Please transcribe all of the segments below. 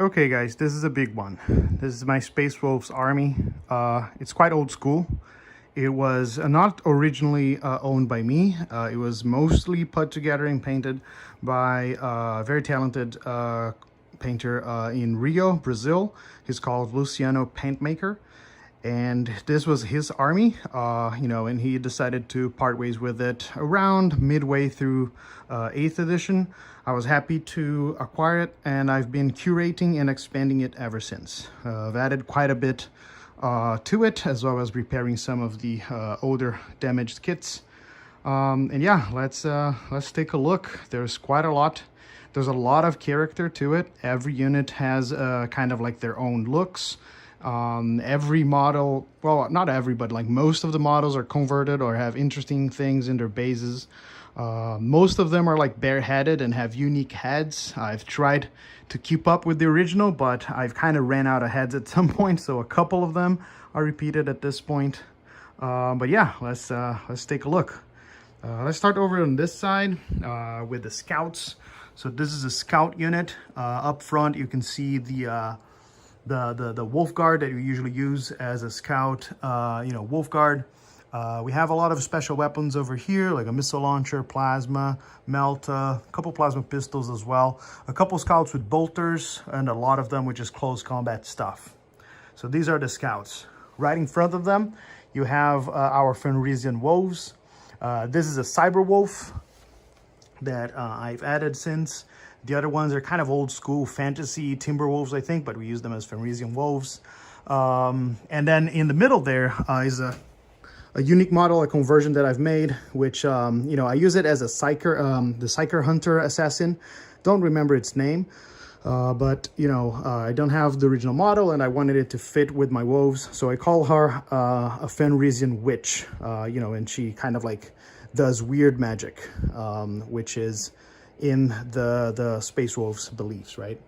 Okay guys, this is a big one. This is my Space Wolves army. It's quite old school. It was not originally owned by me. It was mostly put together and painted by a very talented painter in Rio, Brazil. He's called Luciano Paintmaker. And this was his army, and he decided to part ways with it around midway through 8th edition. I was happy to acquire it, and I've been curating and expanding it ever since. I've added quite a bit to it, as well as repairing some of the older damaged kits. And yeah, let's take a look. There's quite a lot. There's a lot of character to it. Every unit has kind of like their own looks. Every model, well, not every, but like most of the models are converted or have interesting things in their bases. Most of them are like bareheaded and have unique heads. I've tried to keep up with the original, but I've kind of ran out of heads at some point, so a couple of them are repeated at this point. But yeah, let's take a look. Let's start over on this side with the scouts. So this is a scout unit. Up front you can see the wolf guard that you usually use as a scout, wolf guard. We have a lot of special weapons over here, like a missile launcher, plasma, melt, a couple plasma pistols as well, a couple scouts with bolters, and a lot of them with just close combat stuff. So these are the scouts. Right in front of them, you have our Fenrison Wolves. This is a cyber wolf that I've added since. The other ones are kind of old school fantasy timber wolves, I think, but we use them as Fenrison Wolves. And then in the middle there is a unique model, a conversion that I've made, which, I use it as a psyker, the psyker hunter assassin. Don't remember its name, but, I don't have the original model and I wanted it to fit with my wolves. So I call her a Fenrison witch, and she kind of like does weird magic, which is in the Space Wolves beliefs, right?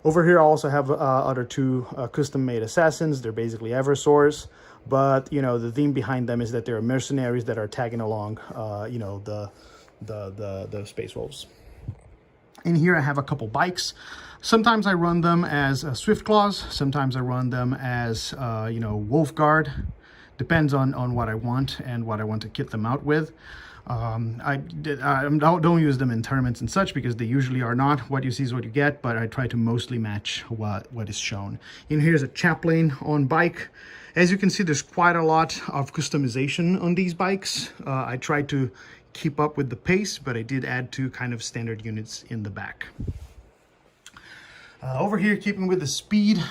Over here I also have other two custom-made assassins. They're basically Eversaurs, but the theme behind them is that they're mercenaries that are tagging along the Space Wolves. In here I have a couple bikes. Sometimes I run them as Swift Claws, sometimes I run them as Wolf Guard. Depends on what I want and what I want to kit them out with. I don't use them in tournaments and such because they usually are not what you see is what you get, but I try to mostly match what is shown. In here's a chaplain on bike. As you can see, there's quite a lot of customization on these bikes. I tried to keep up with the pace, but I did add two kind of standard units in the back. Over here, keeping with the speed,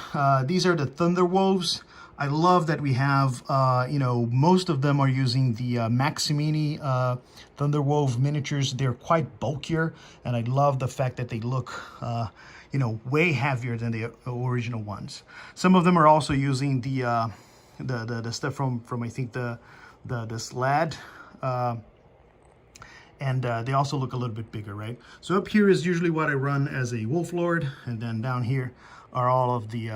these are the Thunder Wolves. I love that we have, most of them are using the Maximini Thunderwolf miniatures. They're quite bulkier, and I love the fact that they look, way heavier than the original ones. Some of them are also using the stuff from I think the sled, and they also look a little bit bigger, right? So up here is usually what I run as a Wolf Lord, and then down here are all of the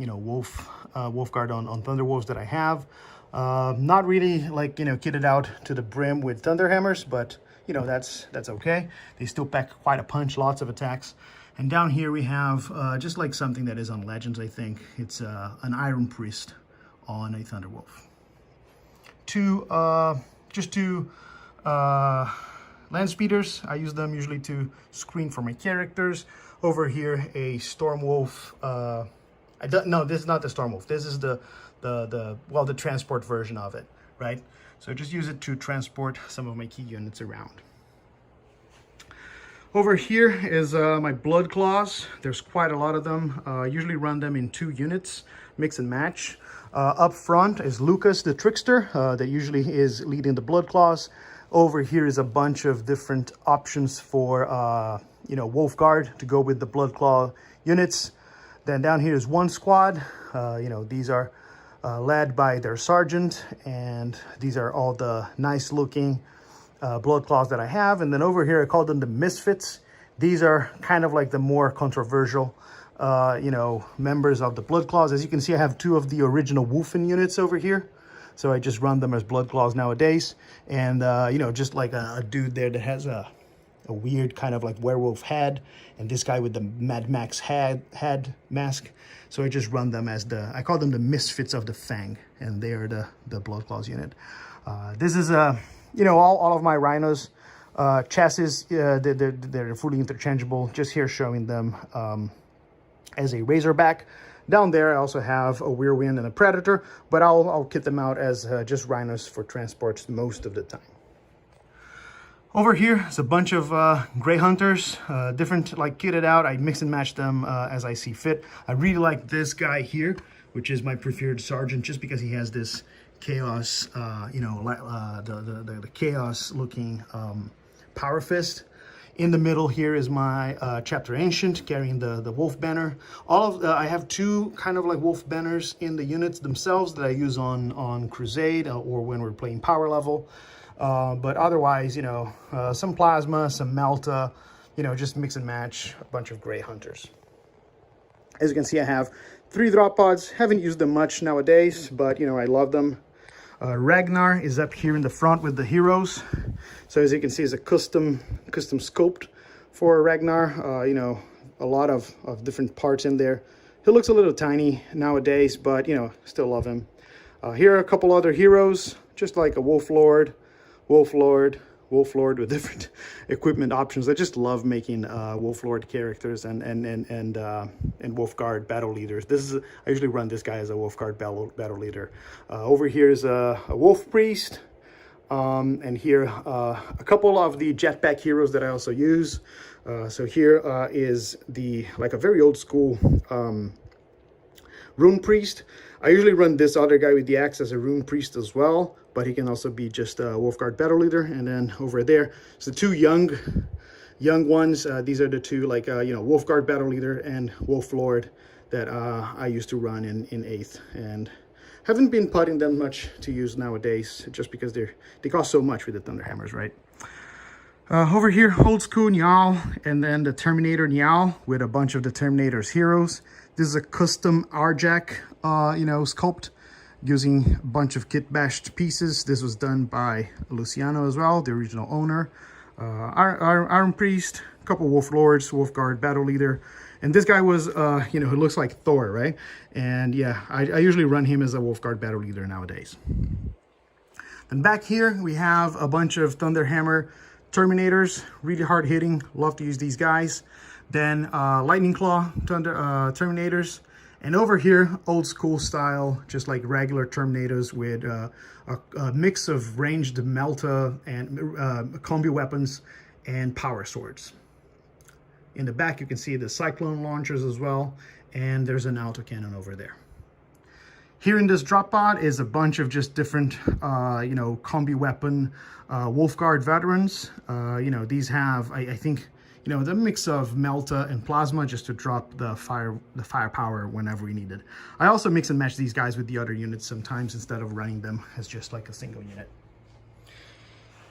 Wolf Guard on Thunderwolves that I have. Not really like kitted out to the brim with Thunderhammers, but that's okay. They still pack quite a punch, lots of attacks. And down here we have just like something that is on Legends, I think. It's an Iron Priest on a Thunderwolf. Just two land speeders. I use them usually to screen for my characters. Over here, a Stormwolf. No, this is not the Stormwolf. This is the transport version of it, right? So I just use it to transport some of my key units around. Over here is my Blood Claws. There's quite a lot of them. Usually run them in 2 units, mix and match. Up front is Lucas the Trickster, that usually is leading the Blood Claws. Over here is a bunch of different options for Wolf Guard to go with the Blood Claw units. Then down here is one squad. These are led by their sergeant, and these are all the nice looking Blood Claws that I have. And then over here I call them the Misfits. These are kind of like the more controversial members of the Blood Claws. As you can see, I have 2 of the original Wolfen units over here. So I just run them as Blood Claws nowadays. And, just like a dude there that has a a weird kind of like werewolf head, and this guy with the Mad Max head mask. So I just run them as I call them the misfits of the Fang, and they are the Blood Claws unit. This is all of my rhinos. Chassis, they're fully interchangeable. Just here showing them as a Razorback. Down there, I also have a Whirlwind and a Predator, but I'll kit them out as just rhinos for transports most of the time. Over here is a bunch of Grey Hunters, different, like kitted out. I mix and match them as I see fit. I really like this guy here, which is my preferred sergeant, just because he has this chaos, the chaos looking power fist. In the middle here is my Chapter Ancient carrying the Wolf banner. I have two kind of like Wolf banners in the units themselves that I use on Crusade or when we're playing power level. But otherwise, some Plasma, some Melta, just mix and match a bunch of Grey Hunters. As you can see, I have 3 drop pods. Haven't used them much nowadays, but I love them. Ragnar is up here in the front with the heroes. So as you can see, it's a custom scoped for Ragnar. A lot of different parts in there. He looks a little tiny nowadays, but still love him. Here are a couple other heroes, just like a Wolf Lord with different equipment options. I just love making Wolf Lord characters and Wolf Guard battle leaders. I usually run this guy as a Wolf Guard battle leader. Over here is a Wolf Priest, and here a couple of the jetpack heroes that I also use. So here is a very old school Rune Priest. I usually run this other guy with the axe as a Rune Priest as well, but he can also be just a Wolfguard battle leader. And then over there, so the two young ones. These are the two Wolfguard battle leader and Wolf Lord that I used to run in 8th, and haven't been putting them much to use nowadays, just because they cost so much with the Thunderhammers, right? Over here, old school Njal, and then the Terminator Njal with a bunch of the Terminators heroes. This is a custom Arjak, sculpt using a bunch of kit bashed pieces. This was done by Luciano as well, the original owner. Iron Priest, a couple Wolf Lords, Wolf Guard battle leader, and this guy was, he looks like Thor, right? And yeah, I usually run him as a Wolf Guard battle leader nowadays. Then back here we have a bunch of Thunderhammer Terminators, really hard hitting. Love to use these guys. Then Lightning Claw Terminators. And over here, old school style, just like regular Terminators with a mix of ranged Melta and combi weapons and power swords. In the back, you can see the Cyclone launchers as well. And there's an autocannon over there. Here in this drop pod is a bunch of just different, combi weapon Wolfguard veterans. These have, I think, the mix of Melta and Plasma just to drop the firepower whenever we need it. I also mix and match these guys with the other units sometimes instead of running them as just like a single unit.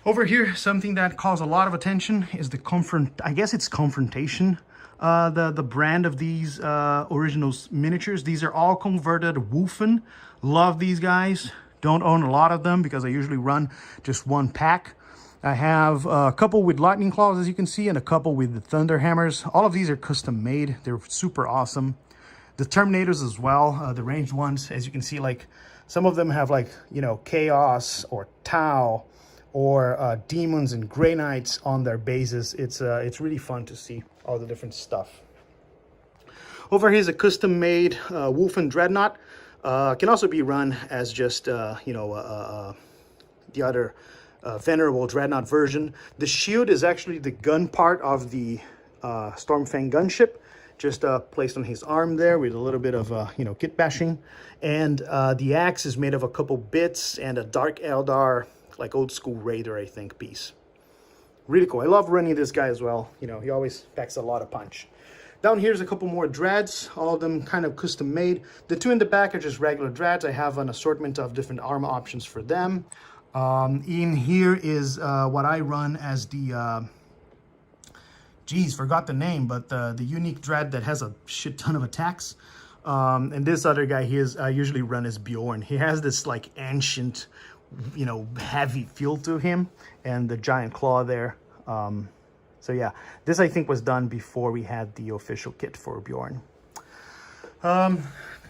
Over here, something that calls a lot of attention is the Confrontation. The brand of these original miniatures. These are all converted Wolfen. Love these guys. Don't own a lot of them because I usually run just one pack. I have a couple with Lightning Claws, as you can see, and a couple with the Thunderhammers. All of these are custom made. They're super awesome. The Terminators as well, the ranged ones, as you can see, like some of them have Chaos or Tau or Demons and Grey Knights on their bases. It's really fun to see all the different stuff. Over here is a custom made Wolfen Dreadnought. Can also be run as just the other Venerable Dreadnought version. The shield is actually the gun part of the Stormfang gunship, just placed on his arm there with a little bit of kit bashing. And the axe is made of a couple bits and a Dark Eldar, like old school Raider, I think, piece. Really cool. I love running this guy as well. He always packs a lot of punch. Down here's a couple more dreads, all of them kind of custom made. The two in the back are just regular dreads. I have an assortment of different armor options for them. In here is what I run as the, forgot the name, but the unique dread that has a shit ton of attacks. And this other guy here I usually run as Bjorn. He has this like ancient, heavy feel to him, and the giant claw there. So yeah, this I think was done before we had the official kit for Bjorn. A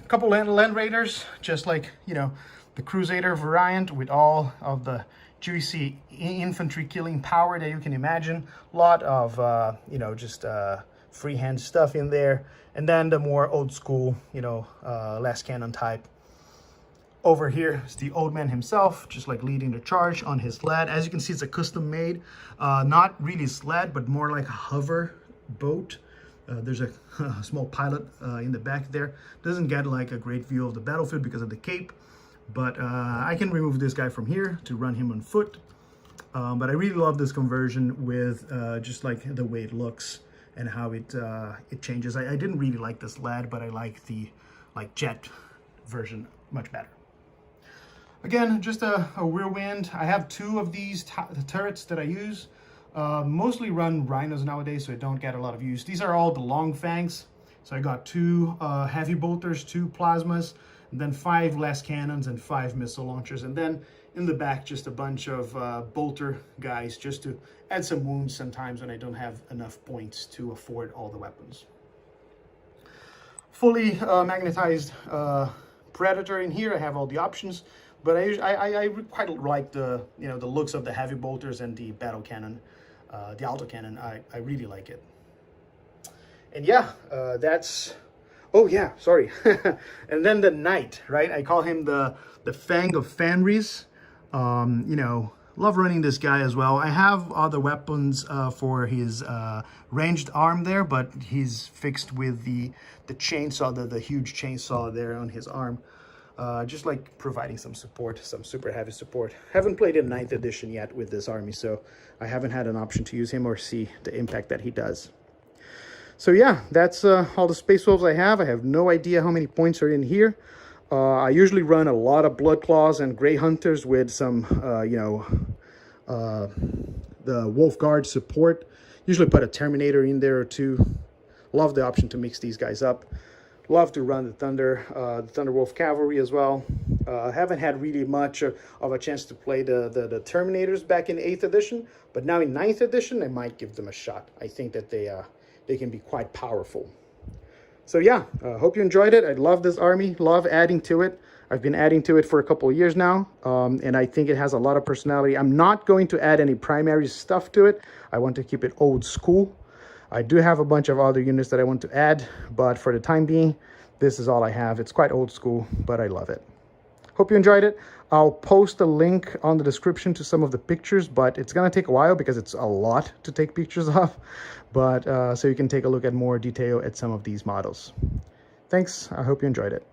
couple Land Raiders, just like, you know, the Crusader variant with all of the juicy infantry killing power that you can imagine. A lot of, you know, just freehand stuff in there. And then the more old school, you know, last cannon type. Over here is the old man himself, just like leading the charge on his sled. As you can see, it's a custom made, not really sled, but more like a hover boat. There's a small pilot in the back there. Doesn't get like a great view of the battlefield because of the cape, but I can remove this guy from here to run him on foot. But I really love this conversion with just like the way it looks and how it changes. I didn't really like the sled, but I like the jet version much better. Again, just a whirlwind. I have two of these turrets that I use. Mostly run rhinos nowadays, so I don't get a lot of use. These are all the long fangs. So I got 2 heavy bolters, 2 plasmas, and then 5 las cannons and 5 missile launchers. And then in the back, just a bunch of bolter guys just to add some wounds sometimes when I don't have enough points to afford all the weapons. Fully magnetized Predator in here. I have all the options. But I quite like the, you know, the looks of the heavy bolters and the battle cannon, the auto cannon. I really like it. And yeah, that's, oh yeah, sorry. And then the knight, right? I call him the Fang of Fenris. You know, love running this guy as well. I have other weapons for his ranged arm there, but he's fixed with the chainsaw, the huge chainsaw there on his arm. Just like providing some support, some super heavy support. Haven't played in 9th edition yet with this army, so I haven't had an option to use him or see the impact that he does. So yeah, that's all the Space Wolves I have. I have no idea how many points are in here. I usually run a lot of Blood Claws and Grey Hunters with some, you know, the Wolf Guard support. Usually put a Terminator in there or 2. Love the option to mix these guys up. Love to run the Thunder Wolf Cavalry as well. Haven't had really much of a chance to play the Terminators back in 8th edition, but now in 9th edition, I might give them a shot. I think that they can be quite powerful. So yeah, hope you enjoyed it. I love this army, love adding to it. I've been adding to it for a couple of years now, and I think it has a lot of personality. I'm not going to add any primary stuff to it. I want to keep it old school. I do have a bunch of other units that I want to add, but for the time being, this is all I have. It's quite old school, but I love it. Hope you enjoyed it. I'll post a link on the description to some of the pictures, but it's going to take a while because it's a lot to take pictures of. But so you can take a look at more detail at some of these models. Thanks. I hope you enjoyed it.